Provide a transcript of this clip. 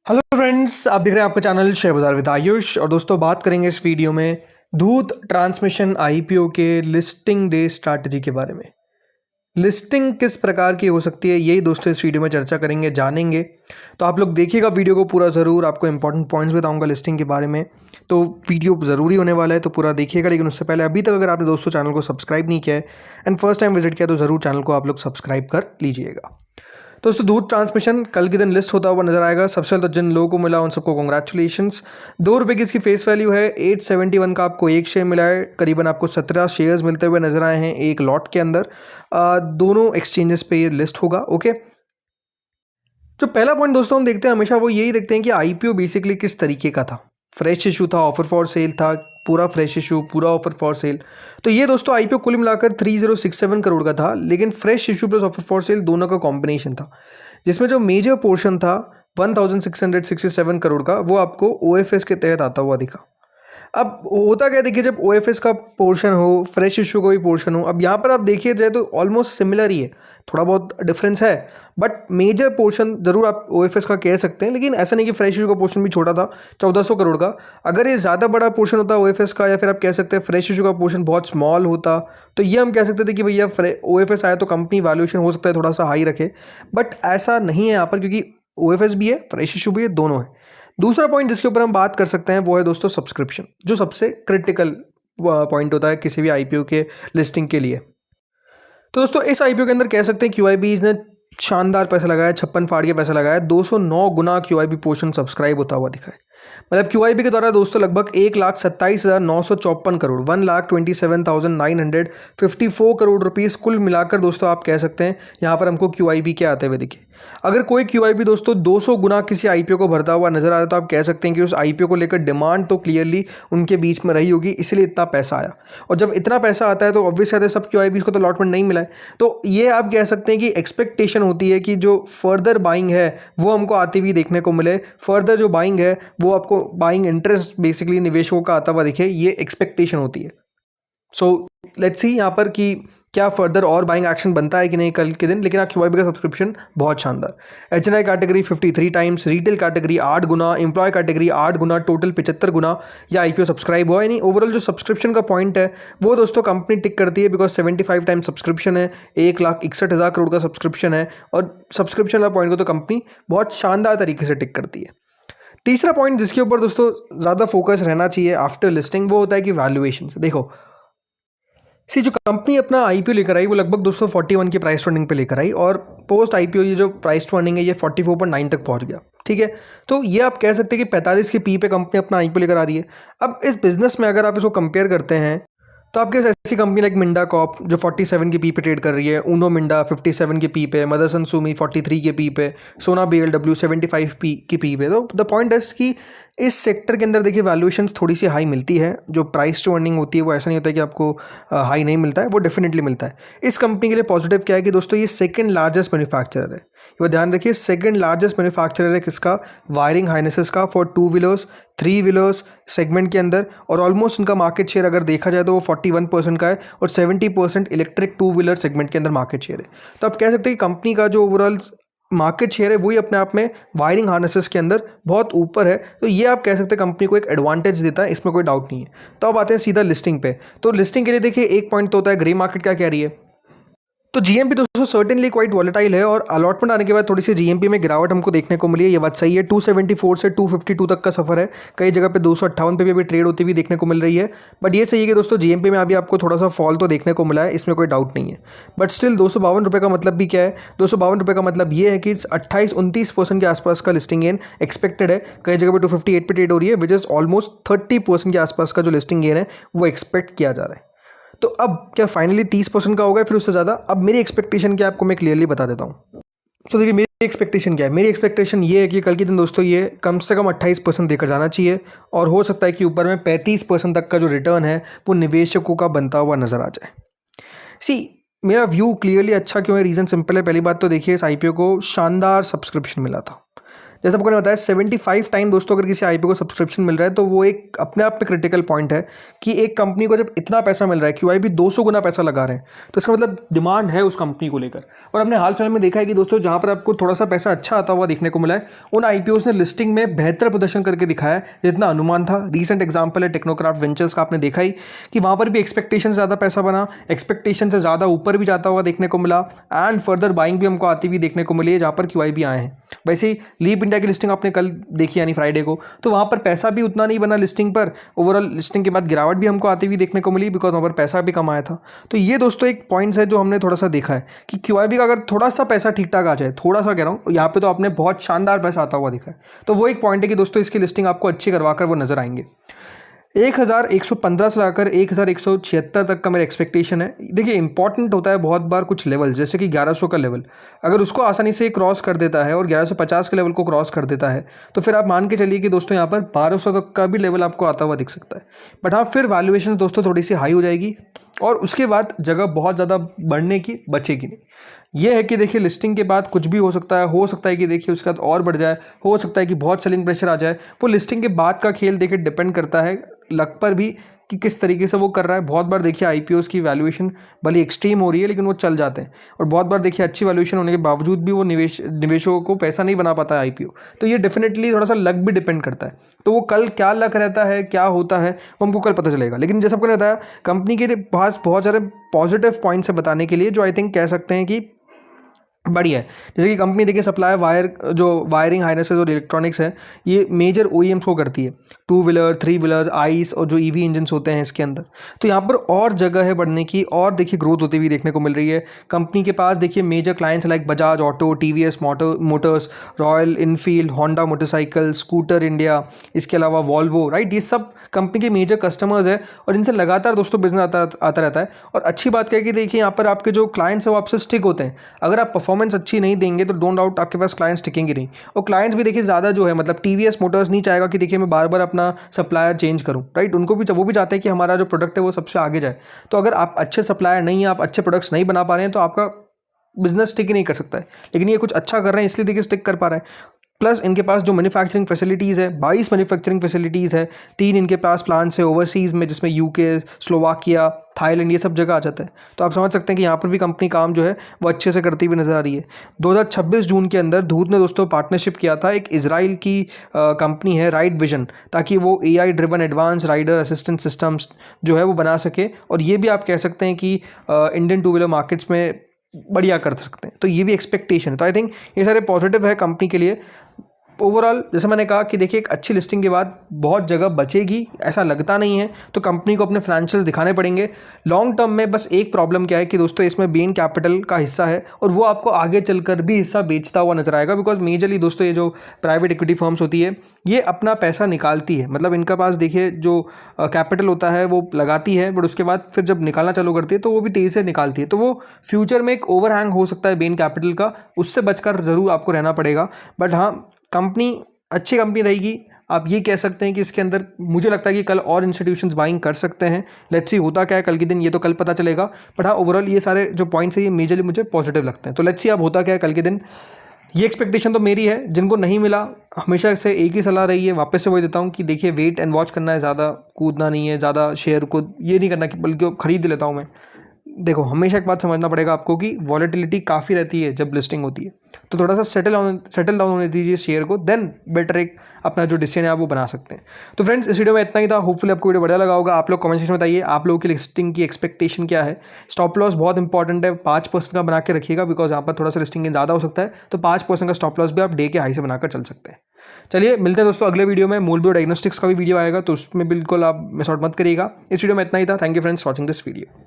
Hello friends, आप देख रहे हैं आपका चैनल शेयर बाजार विद आयुष। और दोस्तों, बात करेंगे इस वीडियो में दूत ट्रांसमिशन आईपीओ के लिस्टिंग डे स्ट्रैटेजी के बारे में। लिस्टिंग किस प्रकार की हो सकती है, यही दोस्तों इस वीडियो में चर्चा करेंगे, जानेंगे। तो आप लोग देखिएगा वीडियो को पूरा ज़रूर। आपको इंपॉर्टेंट पॉइंट्स बताऊंगा लिस्टिंग के बारे में, तो वीडियो ज़रूरी होने वाला है, तो पूरा देखिएगा। लेकिन उससे पहले अभी तक अगर आपने दोस्तों चैनल को सब्सक्राइब नहीं किया है एंड फर्स्ट टाइम विजिट किया तो ज़रूर चैनल को आप लोग सब्सक्राइब कर लीजिएगा। दोस्तों, दूध ट्रांसमिशन कल के दिन लिस्ट होता हुआ नजर आएगा। सबसे पहले तो जिन लोगों को मिला उन सबको कॉन्ग्रेचुलेशंस। ₹2 की इसकी फेस वैल्यू है। 871 का आपको एक शेयर मिला है। करीबन आपको 17 शेयर्स मिलते हुए नजर आए हैं एक लॉट के अंदर। दोनों एक्सचेंजेस पे ये लिस्ट होगा। ओके, जो पहला पॉइंट दोस्तों हम देखते हैं हमेशा, वो यही देखते हैं कि आईपीओ बेसिकली किस तरीके का था। फ्रेश इशू था, ऑफर फॉर सेल था, पूरा फ्रेश इशू, पूरा ऑफर फॉर सेल। तो ये दोस्तों आईपीओ कुल मिलाकर 3067 करोड़ का था, लेकिन fresh issue plus offer for sale दोनों का कॉम्बिनेशन था, जिसमें जो मेजर पोर्शन था 1667 करोड़ का, वो आपको ओएफएस के तहत आता हुआ दिखा। अब होता क्या, देखिए, जब ओएफएस का पोर्शन हो, फ्रेश इशू का भी पोर्शन हो, अब यहाँ पर आप देखिए जाए तो ऑलमोस्ट सिमिलर ही है, थोड़ा बहुत डिफरेंस है, बट मेजर पोर्शन जरूर आप ओएफएस का कह सकते हैं। लेकिन ऐसा नहीं कि फ्रेश इशू का पोर्शन भी छोटा था 1400 करोड़ का। अगर ये ज़्यादा बड़ा पोर्शन होता ओएफएस का, या फिर आप कह सकते हैं फ्रेश इशू का पोर्शन बहुत स्मॉल होता, तो ये हम कह सकते थे कि भैया ओएफएस आया तो कंपनी वैल्यूएशन हो सकता है थोड़ा सा हाई रखे, बट ऐसा नहीं है यहाँ पर, क्योंकि ओएफएस भी है, फ्रेश इशू भी है, दोनों है। दूसरा पॉइंट जिसके ऊपर हम बात कर सकते हैं वो है दोस्तों सब्सक्रिप्शन, जो सबसे क्रिटिकल पॉइंट होता है किसी भी आईपीओ के लिस्टिंग के लिए। तो दोस्तों, इस आईपीओ के अंदर कह सकते हैं क्यूआईबीज ने शानदार पैसा लगाया, 56 फाड़ के पैसा लगाया। 209 गुना क्यूआईबी पोर्शन सब्सक्राइब होता हुआ दिखा है। मतलब क्यूआईबी के द्वारा दोस्तों लगभग 1,27,954 करोड़, 1,27,954 करोड़ रुपीस कुल मिलाकर दोस्तों आप कह सकते हैं यहाँ पर हमको क्यूआईबी के आते हुए दिखे। अगर कोई क्यूआईबी दोस्तों 200 गुना किसी आईपीओ को भरता हुआ नजर आ रहा है, तो आप कह सकते हैं कि उस आईपीओ को लेकर डिमांड तो क्लियरली उनके बीच में रही होगी, इसलिए इतना पैसा आया। और जब इतना पैसा आता है तो ऑब्वियस है सब क्यूआईबीज को तो अलॉटमेंट नहीं मिला है। तो ये आप कह सकते हैं कि एक्सपेक्टेशन होती है कि जो फर्दर बाइंग है वो हमको आती हुई देखने को मिले। फर्दर जो बाइंग है वो आपको बाइंग इंटरेस्ट बेसिकली निवेशकों का आता हुआ दिखे, ये एक्सपेक्टेशन होती है। सो लेट्स सी यहाँ पर कि क्या फर्दर और बाइंग एक्शन बनता है कि नहीं कल के दिन। लेकिन क्यूआईबी का सब्सक्रिप्शन बहुत शानदार। HNI category 53 times, retail category 8 गुना, एम्प्लॉय कैटेगरी 8 गुना, टोटल 75 गुना या आईपीओ सब्सक्राइब हुआ। यानी ओवरऑल जो सब्सक्रिप्शन का पॉइंट है वो दोस्तों कंपनी टिक करती है, बिकॉज 75 टाइम्स सब्सक्रिप्शन है, 1,61,000 करोड़ का सब्सक्रिप्शन है, और सब्सक्रिप्शन का पॉइंट को तो कंपनी बहुत शानदार तरीके से टिक करती है। तीसरा पॉइंट जिसके ऊपर दोस्तों ज़्यादा फोकस रहना चाहिए आफ्टर लिस्टिंग, वो होता है कि वैल्यूएशन। देखो, जो कंपनी अपना आईपीओ लेकर आई वो लगभग दोस्तों 41 की प्राइस टू अर्निंग पे लेकर आई, और पोस्ट आईपीओ ये जो प्राइस टू अर्निंग है ये 44.9 तक पहुंच गया। ठीक है, तो ये आप कह सकते हैं कि 45 के पी पे कंपनी अपना आईपीओ लेकर आ रही है। अब इस बिजनेस में अगर आप इसको कंपेयर करते हैं तो आपके ऐसी कंपनी लाइक मिंडा कॉप जो 47 के पी पे ट्रेड कर रही है, ऊनो मिंडा 57 के पी पे, मदरसन सुमी 43 के पी पे, सोना बीएलडब्ल्यू 75 पी के पी पे। तो द पॉइंट है कि इस सेक्टर के अंदर देखिए वैल्यूएशन थोड़ी सी हाई मिलती है। जो प्राइस टू अर्निंग होती है वो ऐसा नहीं होता है कि आपको हाई नहीं मिलता है, वो डेफिनेटली मिलता है। इस कंपनी के लिए पॉजिटिव क्या है कि दोस्तों ये सेकंड लार्जेस्ट मैन्युफैक्चरर है। ये ध्यान रखिए, सेकंड लार्जेस्ट मैन्युफैक्चरर है किसका? वायरिंग हार्नेसेस का, फॉर 2 व्हीलर्स 3 व्हीलर्स सेगमेंट के अंदर। और ऑलमोस्ट इनका मार्केट शेयर अगर देखा जाए तो वो 41% का है, और 70% इलेक्ट्रिक 2 व्हीलर सेगमेंट के अंदर मार्केट शेयर है। तो आप कह सकते हैं कि कंपनी का जो ओवरऑल मार्केट शेयर है वही अपने आप में वायरिंग हार्नेसेस के अंदर बहुत ऊपर है। तो ये आप कह सकते हैं कंपनी को एक एडवांटेज देता है, इसमें कोई डाउट नहीं है। तो अब आते हैं सीधा लिस्टिंग पे। तो लिस्टिंग के लिए देखिए एक पॉइंट तो होता है ग्रे मार्केट क्या कह रही है। तो जीएमपी दोस्तों सर्टेनली क्वाइट वॉलेटाइल है, और अलॉटमेंट आने के बाद थोड़ी सी जीएमपी में गिरावट हमको देखने को मिली है, ये बात सही है। 274 से 252 तक का सफर है, कई जगह पे 258 पे भी अभी ट्रेड होती हुई देखने को मिल रही है। बट ये सही है कि दोस्तों जीएमपी में अभी आपको थोड़ा सा फॉल तो देखने को मिला है, इसमें कोई डाउट नहीं है। बट स्टिल 252 रुपये का मतलब भी क्या है? 252 रुपये का मतलब ये है कि 28-29% के आसपास का लिस्टिंग गेन एक्सपेक्टेड है। कई जगह पे 258 पे ट्रेड हो रही है, विच इज ऑलमोस्ट 30% के आसपास का जो लिस्टिंग गेन है वो एक्सपेक्ट किया जा रहा है। तो अब क्या फाइनली 30% का होगा फिर उससे ज़्यादा? अब मेरी एक्सपेक्टेशन क्या आपको मैं क्लियरली बता देता हूँ। सो देखिए, मेरी एक्सपेक्टेशन क्या है? मेरी एक्सपेक्टेशन ये है कि कल के दिन दोस्तों ये कम से कम 28% देकर जाना चाहिए, और हो सकता है कि ऊपर में 35% तक का जो रिटर्न है वो निवेशकों का बनता हुआ नजर आ जाए। मेरा व्यू क्लियरली अच्छा क्यों है? रीज़न सिंपल है। पहली बात तो देखिए, इस आईपीओ को शानदार सब्सक्रिप्शन मिला था। जैसे आपको बताया 75 टाइम दोस्तों अगर किसी आईपीओ को सब्सक्रिप्शन मिल रहा है तो वो एक अपने आप में क्रिटिकल पॉइंट है कि एक कंपनी को जब इतना पैसा मिल रहा है, क्यूआईबी 200 गुना पैसा लगा रहे हैं, तो इसका मतलब डिमांड है उस कंपनी को लेकर। और हमने हाल फिलहाल में देखा है कि दोस्तों जहाँ पर आपको थोड़ा सा पैसा अच्छा आता हुआ देखने को मिला है, उन आईपीओस ने लिस्टिंग में बेहतर प्रदर्शन करके दिखाया है जितना अनुमान था। रीसेंट एग्जाम्पल है टेक्नोक्राफ्ट वेंचर्स का, आपने देखा ही कि वहाँ पर भी एक्सपेक्टेशन से ज़्यादा पैसा बना, एक्सपेक्टेशन से ज़्यादा ऊपर भी जाता हुआ देखने को मिला, एंड फर्दर बाइंग भी हमको आती हुई देखने को मिली है जहाँ पर क्यूआईबी आए हैं। वैसे ही लीप इंडिया की लिस्टिंग आपने कल देखी यानी फ्राइडे को, तो वहाँ पर पैसा भी उतना नहीं बना लिस्टिंग पर, ओवरऑल लिस्टिंग के बाद गिरावट भी हमको आती हुई देखने को मिली बिकॉज वहाँ पर पैसा भी कम आया था। तो ये दोस्तों एक पॉइंट्स है जो हमने थोड़ा सा देखा है कि क्यूआईबी का अगर थोड़ा सा पैसा ठीक ठाक आ जाए, थोड़ा सा कह रहा हूँ, यहाँ पे तो आपने बहुत शानदार पैसा आता हुआ दिखा है। तो वो एक पॉइंट है कि दोस्तों इसकी लिस्टिंग आपको अच्छी करवाकर वो नजर आएंगे। 1115 से लाकर 1176 तक का मेरा एक्सपेक्टेशन है। देखिए इंपॉर्टेंट होता है बहुत बार कुछ लेवल, जैसे कि 1100 का लेवल अगर उसको आसानी से क्रॉस कर देता है और 1150 के लेवल को क्रॉस कर देता है तो फिर आप मान के चलिए कि दोस्तों यहाँ पर 1200 तक का भी लेवल आपको आता हुआ दिख सकता है। बट हाँ, फिर वैल्यूएशन दोस्तों थोड़ी सी हाई हो जाएगी और उसके बाद जगह बहुत ज़्यादा बढ़ने की बचेगी नहीं। ये है कि देखिए लिस्टिंग के बाद कुछ भी हो सकता है कि देखिए उसके बाद और बढ़ जाए, हो सकता है कि बहुत सेलिंग प्रेशर आ जाए। वो लिस्टिंग के बाद का खेल देखिए डिपेंड करता है लक पर भी कि किस तरीके से वो कर रहा है। बहुत बार देखिए आईपीओस की वैल्यूएशन भले एक्सट्रीम हो रही है लेकिन वो चल जाते हैं, और बहुत बार देखिए अच्छी वैल्यूएशन होने के बावजूद भी वो निवेशकों को पैसा नहीं बना पाता है आईपीओ। तो ये डेफिनेटली थोड़ा सा लक भी डिपेंड करता है। तो वो कल क्या लक रहता है, क्या होता है, वो हमको कल पता चलेगा। लेकिन जैसे आपको बताया कंपनी के पास बहुत सारे पॉजिटिव पॉइंट्स है बताने के लिए जो आई थिंक कह सकते हैं कि बढ़िया है। जैसे कि कंपनी देखिए सप्लाई वायर, जो वायरिंग हार्नेसेस और इलेक्ट्रॉनिक्स है, ये मेजर ओईएम्स को करती है, 2 व्हीलर 3 व्हीलर आइस और जो ईवी इंजन्स होते हैं इसके अंदर। तो यहाँ पर और जगह है बढ़ने की, और देखिए ग्रोथ होती हुई देखने को मिल रही है। कंपनी के पास देखिए major clients like Bajaj Auto, TVS Motors, Royal Enfield, Honda Motorcycle, Scooter India, इसके अलावा वॉल्वो, राइट, ये सब कंपनी के मेजर कस्टमर्स है और इनसे लगातार दोस्तों बिजनेस आता रहता है। और अच्छी बात क्या है कि देखिए यहाँ पर आपके जो क्लाइंट्स हैं वो आपसे स्टिक होते हैं। अगर आप परफॉर्मेंस अच्छी नहीं देंगे तो डोंट डाउट आपके पास क्लाइंट्स टिकेंगे नहीं। और क्लाइंट्स भी देखिए ज़्यादा जो है, मतलब टीवीएस मोटर्स नहीं चाहेगा कि देखिए मैं बार बार अपना सप्लायर चेंज करूं, राइट। उनको भी, वो भी चाहते हैं कि हमारा जो प्रोडक्ट है वो सबसे आगे जाए। तो अगर आप अच्छे सप्लायर नहीं हैं, आप अच्छे प्रोडक्ट्स नहीं बना पा रहे हैं तो आपका बिजनेस स्टिक ही नहीं कर सकता है। लेकिन ये कुछ अच्छा कर रहे हैं इसलिए देखिए स्टिक कर पा रहे हैं। प्लस इनके पास जो मैन्युफैक्चरिंग फैसिलिटीज़ है, 22 मैन्युफैक्चरिंग फैसिलिटीज़ है, 3 इनके पास प्लांट्स है ओवरसीज़ में, जिसमें यूके, स्लोवाकिया, थाईलैंड, ये सब जगह आ जाता है। तो आप समझ सकते हैं कि यहाँ पर भी कंपनी काम जो है वो अच्छे से करती हुई नजर आ रही है। 2026 जून के अंदर धूत ने दोस्तों पार्टनरशिप किया था एक इजराइल की कंपनी है राइड विजन, ताकि वो AI driven advance rider assistant systems जो है वो बना सके। और ये भी आप कह सकते हैं कि इंडियन 2 व्हीलर मार्केट्स में बढ़िया कर सकते हैं। तो ये भी एक्सपेक्टेशन है। तो आई थिंक ये सारे पॉजिटिव है कंपनी के लिए। ओवरऑल जैसे मैंने कहा कि देखिए एक अच्छी लिस्टिंग के बाद बहुत जगह बचेगी ऐसा लगता नहीं है, तो कंपनी को अपने फाइनेंशियल्स दिखाने पड़ेंगे। लॉन्ग टर्म में बस एक प्रॉब्लम क्या है कि दोस्तों इसमें बेन कैपिटल का हिस्सा है और वो आपको आगे चलकर भी हिस्सा बेचता हुआ नजर आएगा। बिकॉज मेजरली दोस्तों ये जो प्राइवेट इक्विटी फर्म्स होती है ये अपना पैसा निकालती है, मतलब इनका पास देखिए जो कैपिटल होता है वो लगाती है, बट उसके बाद फिर जब निकालना चालू करती है तो वो भी तेज़ी से निकालती है। तो वो फ्यूचर में एक ओवरहैंग हो सकता है बेन कैपिटल का, उससे बचकर ज़रूर आपको रहना पड़ेगा। बट हाँ, कंपनी अच्छी कंपनी रहेगी। आप ये कह सकते हैं कि इसके अंदर मुझे लगता है कि कल और इंस्टीट्यूशंस बाइंग कर सकते हैं। लेट्स सी होता क्या है कल के दिन, ये तो कल पता चलेगा। बट हाँ, ओवरऑल ये सारे जो पॉइंट्स हैं ये मेजरली मुझे पॉजिटिव लगते हैं। तो लेट्स सी अब होता क्या है कल के दिन। ये एक्सपेक्टेशन तो मेरी है, जिनको नहीं मिला हमेशा से एक ही सलाह रही है, वापस से वही देता हूँ कि देखिए वेट एंड वॉच करना है, ज़्यादा कूदना नहीं है, ज़्यादा शेयर को ये नहीं करना कि बल्कि खरीद लेता हूँ मैं। देखो हमेशा एक बात समझना पड़ेगा आपको कि वॉलेटिलिटी काफ़ी रहती है जब लिस्टिंग होती है, तो थोड़ा सा सेटल डाउन होने दीजिए शेयर को, देन बेटर एक अपना जो डिसीजन है आप वो बना सकते हैं। तो फ्रेंड्स इस वीडियो में इतना ही था। होपफुली आपको वीडियो बढ़िया लगा होगा। आप लोग कमेंट सेक्शन में बताइए आप लोगों की लिस्टिंग की एक्सपेक्टेशन क्या है। स्टॉप लॉस बहुत इंपॉर्टेंट है, 5% का बना के रखिएगा, बिकॉज यहाँ पर थोड़ा सा लिस्टिंग ज़्यादा हो सकता है। तो 5% का स्टॉप लॉस भी आप डे के हाई से बनाकर चल सकते हैं। चलिए मिलते हैं दोस्तों अगले वीडियो में। मूलबियो डायग्नोस्टिक्स का भी वीडियो आएगा, तो उसमें बिल्कुल आप मिस आउट मत करिएगा। इस वीडियो में इतना ही था। Thank you friends watching this video.